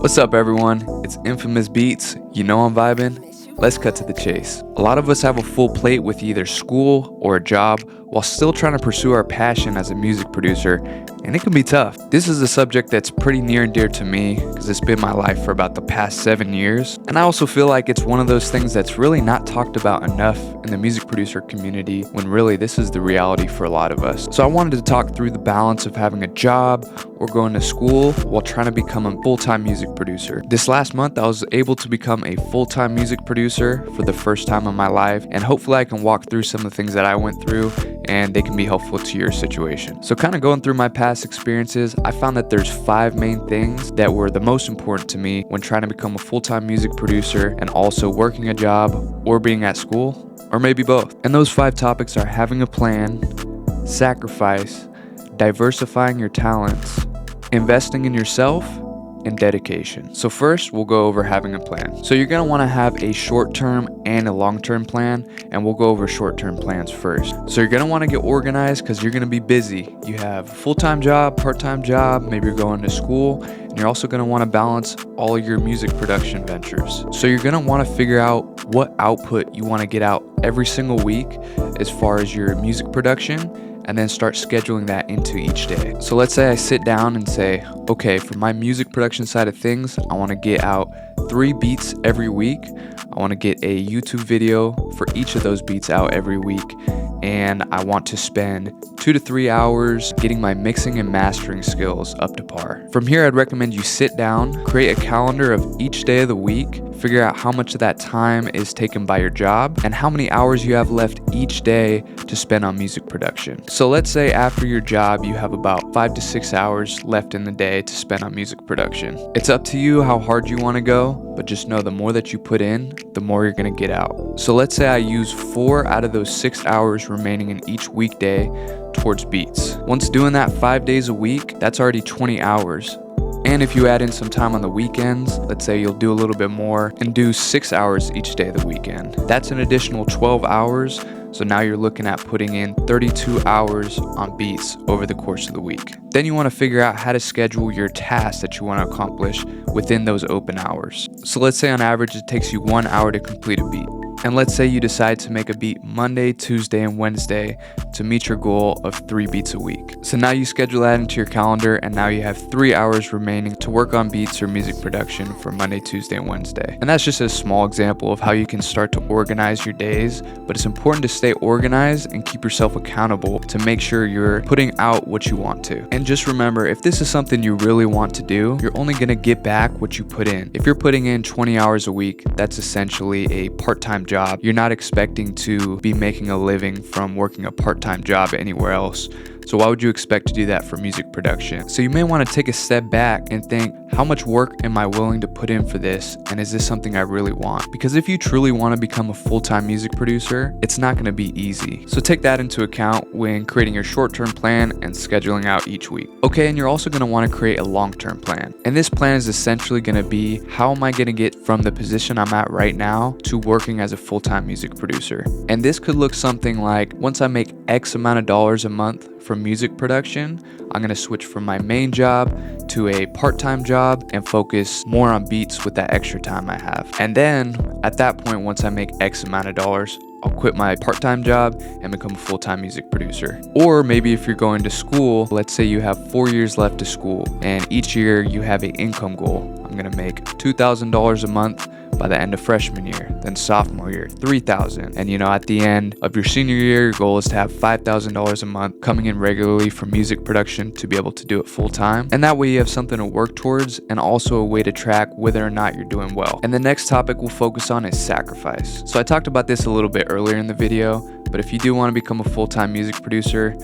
What's up, everyone? It's Infamous Beats. You know I'm vibing. Let's cut to the chase. A lot of us have a full plate with either school or a job while still trying to pursue our passion as a music producer, and it can be tough. This is a subject that's pretty near and dear to me because it's been my life for about the past 7 years, and I also feel like it's one of those things that's really not talked about enough in the music producer community when really this is the reality for a lot of us. So I wanted to talk through the balance of having a job or going to school while trying to become a full-time music producer. This last month, I was able to become a full-time music producer for the first time in my life, and hopefully I can walk through some of the things that I went through and they can be helpful to your situation. So kind of going through my past experiences, I found that there's 5 main things that were the most important to me when trying to become a full-time music producer and also working a job or being at school, or maybe both. And those 5 topics are having a plan, sacrifice, diversifying your talents, investing in yourself, and dedication. So first, we'll go over having a plan. So you're gonna wanna have a short-term and a long-term plan, and we'll go over short-term plans first. So you're gonna wanna get organized because you're gonna be busy. You have a full-time job, part-time job, maybe you're going to school, and you're also gonna wanna balance all your music production ventures. So you're gonna wanna figure out what output you wanna get out every single week as far as your music production, and then start scheduling that into each day. So let's say I sit down and say, okay, for my music production side of things, I want to get out 3 beats every week. I want to get a YouTube video for each of those beats out every week. And I want to spend 2 to 3 hours getting my mixing and mastering skills up to par. From here, I'd recommend you sit down, create a calendar of each day of the week, figure out how much of that time is taken by your job and how many hours you have left each day to spend on music production. So let's say after your job, you have about 5 to 6 hours left in the day to spend on music production. It's up to you how hard you want to go, but just know the more that you put in, the more you're going to get out. So let's say I use 4 out of those 6 hours remaining in each weekday towards beats. Once doing that 5 days a week, that's already 20 hours. And if you add in some time on the weekends, let's say you'll do a little bit more and do 6 hours each day of the weekend. That's an additional 12 hours. So now you're looking at putting in 32 hours on beats over the course of the week. Then you want to figure out how to schedule your tasks that you want to accomplish within those open hours. So let's say on average it takes you 1 hour to complete a beat. And let's say you decide to make a beat Monday, Tuesday, and Wednesday to meet your goal of 3 beats a week. So now you schedule that into your calendar, and now you have 3 hours remaining to work on beats or music production for Monday, Tuesday, and Wednesday. And that's just a small example of how you can start to organize your days, but it's important to stay organized and keep yourself accountable to make sure you're putting out what you want to. And just remember, if this is something you really want to do, you're only gonna get back what you put in. If you're putting in 20 hours a week, that's essentially a part-time job. You're not expecting to be making a living from working a part-time job anywhere else. So why would you expect to do that for music production? So you may want to take a step back and think, how much work am I willing to put in for this? And is this something I really want? Because if you truly want to become a full-time music producer, it's not going to be easy. So take that into account when creating your short-term plan and scheduling out each week. Okay, and you're also going to want to create a long-term plan. And this plan is essentially going to be, how am I going to get from the position I'm at right now to working as a full-time music producer? And this could look something like, once I make X amount of dollars a month from music production, I'm gonna switch from my main job to a part-time job and focus more on beats with that extra time I have. And then at that point, once I make X amount of dollars, I'll quit my part-time job and become a full-time music producer. Or maybe if you're going to school, let's say you have 4 years left to school and each year you have an income goal. I'm gonna make $2,000 a month by the end of freshman year, then sophomore year, $3,000. And at the end of your senior year, your goal is to have $5,000 a month coming in regularly from music production to be able to do it full time. And that way you have something to work towards and also a way to track whether or not you're doing well. And the next topic we'll focus on is sacrifice. So I talked about this a little bit earlier in the video, but if you do want to become a full-time music producer,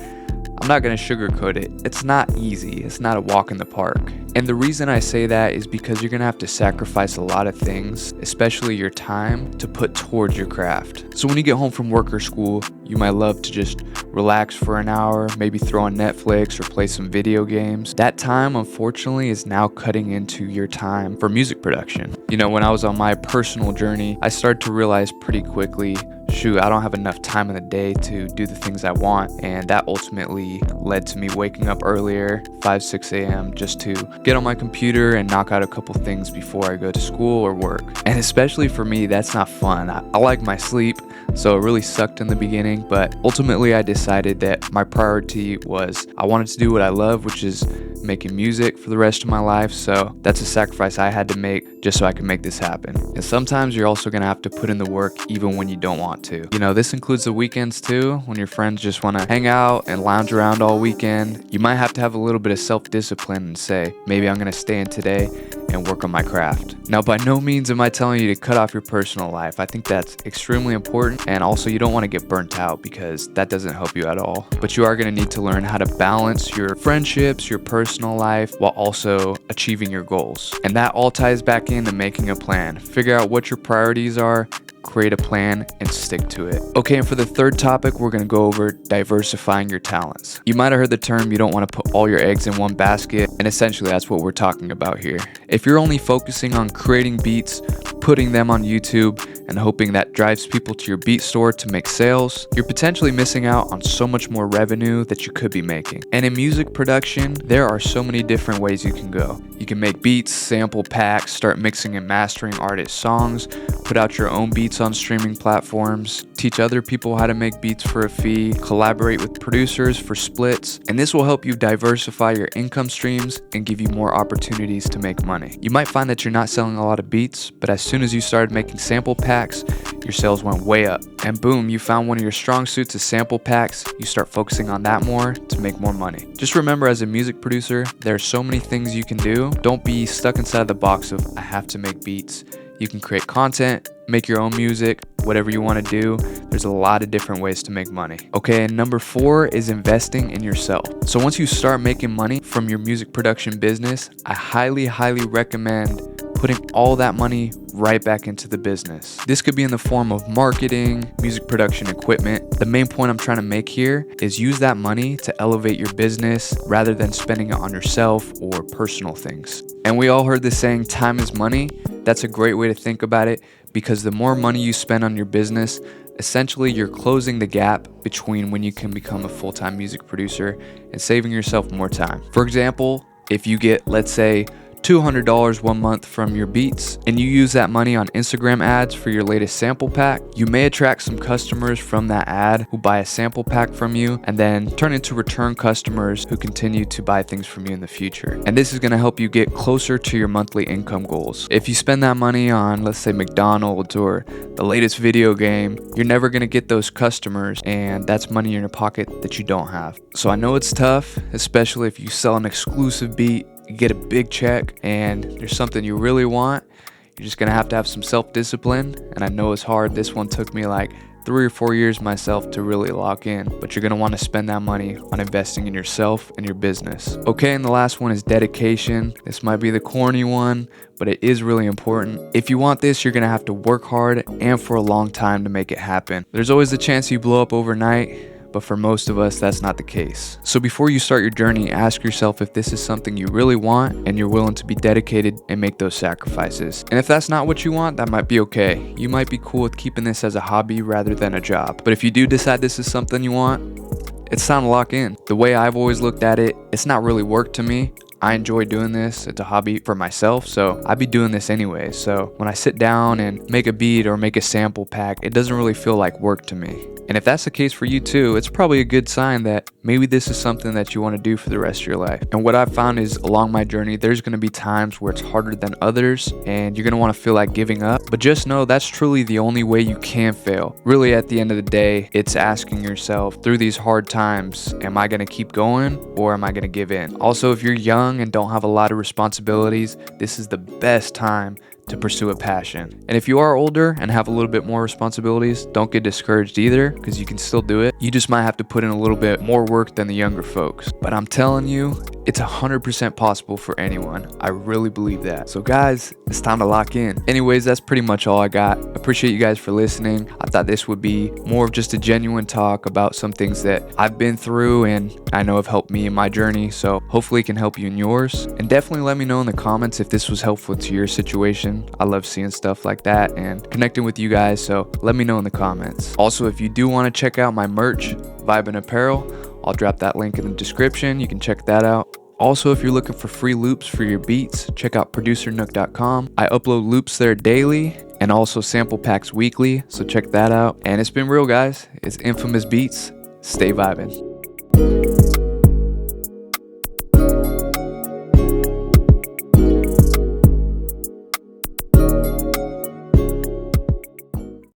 I'm not going to sugarcoat it. It's not easy. It's not a walk in the park. And the reason I say that is because you're going to have to sacrifice a lot of things, especially your time, to put towards your craft. So when you get home from work or school, you might love to just relax for an hour, maybe throw on Netflix or play some video games. That time, unfortunately, is now cutting into your time for music production. When I was on my personal journey, I started to realize pretty quickly shoot, I don't have enough time in the day to do the things I want. And that ultimately led to me waking up earlier, 5, 6 a.m. just to get on my computer and knock out a couple things before I go to school or work. And especially for me, that's not fun. I like my sleep, so it really sucked in the beginning, but ultimately I decided that my priority was I wanted to do what I love, which is making music for the rest of my life. So that's a sacrifice I had to make just so I can make this happen. And sometimes you're also gonna have to put in the work even when you don't want to. You know, this includes the weekends too, when your friends just wanna hang out and lounge around all weekend. You might have to have a little bit of self-discipline and say, maybe I'm gonna stay in today and work on my craft. Now, by no means am I telling you to cut off your personal life. I think that's extremely important, and also you don't want to get burnt out because that doesn't help you at all. But you are going to need to learn how to balance your friendships, your personal life, while also achieving your goals. And that all ties back into making a plan. Figure out what your priorities are, create a plan, and stick to it. Okay, and for the third topic, we're gonna go over diversifying your talents. You might have heard the term, you don't wanna put all your eggs in one basket, and essentially that's what we're talking about here. If you're only focusing on creating beats, putting them on YouTube, and hoping that drives people to your beat store to make sales, you're potentially missing out on so much more revenue that you could be making. And in music production, there are so many different ways you can go. You can make beats, sample packs, start mixing and mastering artists' songs, put out your own beats on streaming platforms, teach other people how to make beats for a fee, collaborate with producers for splits, and this will help you diversify your income streams and give you more opportunities to make money. You might find that you're not selling a lot of beats, but as soon as you started making sample packs, your sales went way up. And boom, you found one of your strong suits is sample packs. You start focusing on that more to make more money. Just remember, as a music producer, there are so many things you can do. Don't be stuck inside the box of, I have to make beats. You can create content, make your own music, whatever you want to do. There's a lot of different ways to make money. Okay, and number 4 is investing in yourself. So once you start making money from your music production business, I highly recommend putting all that money right back into the business. This could be in the form of marketing, music production equipment. The main point I'm trying to make here is use that money to elevate your business rather than spending it on yourself or personal things. And we all heard the saying, time is money. That's a great way to think about it, because the more money you spend on your business, essentially you're closing the gap between when you can become a full-time music producer and saving yourself more time. For example, if you get, let's say, $200 one month from your beats and you use that money on Instagram ads for your latest sample pack, you may attract some customers from that ad who buy a sample pack from you and then turn into return customers who continue to buy things from you in the future. And this is going to help you get closer to your monthly income goals. If you spend that money on, let's say, McDonald's or the latest video game, you're never going to get those customers, and that's money in your pocket that you don't have. So I know it's tough, especially if you sell an exclusive beat, you get a big check, and there's something you really want. You're just gonna have to have some self-discipline, and I know it's hard. This one took me like 3 or 4 years myself to really lock in, but you're gonna wanna spend that money on investing in yourself and your business. Okay, and the last one is dedication. This might be the corny one, but it is really important. If you want this, you're gonna have to work hard and for a long time to make it happen. There's always the chance you blow up overnight, but for most of us, that's not the case. So before you start your journey, ask yourself if this is something you really want and you're willing to be dedicated and make those sacrifices. And if that's not what you want, that might be okay. You might be cool with keeping this as a hobby rather than a job. But if you do decide this is something you want, it's time to lock in. The way I've always looked at it, it's not really work to me. I enjoy doing this. It's a hobby for myself, so I'd be doing this anyway. So when I sit down and make a beat or make a sample pack, it doesn't really feel like work to me. And if that's the case for you too, it's probably a good sign that maybe this is something that you want to do for the rest of your life. And what I've found is along my journey, there's going to be times where it's harder than others and you're going to want to feel like giving up. But just know that's truly the only way you can fail. Really, at the end of the day, it's asking yourself through these hard times, am I going to keep going or am I going to give in? Also, if you're young and don't have a lot of responsibilities, this is the best time to pursue a passion. And if you are older and have a little bit more responsibilities, don't get discouraged either, because you can still do it. You just might have to put in a little bit more work than the younger folks. But I'm telling you, it's 100% possible for anyone. I really believe that. So guys, it's time to lock in. Anyways, that's pretty much all I got. Appreciate you guys for listening. I thought this would be more of just a genuine talk about some things that I've been through and I know have helped me in my journey. So hopefully it can help you in yours. And definitely let me know in the comments if this was helpful to your situation. fun. I love seeing stuff like that and connecting with you guys, so let me know in the comments. Also, if you do want to check out my merch, Vibin' Apparel, I'll drop that link in the description. You can check that out. Also, if you're looking for free loops for your beats, check out producernook.com. I upload loops there daily and also sample packs weekly, so check that out. And it's been real, guys. It's Infamous Beats. Stay vibing.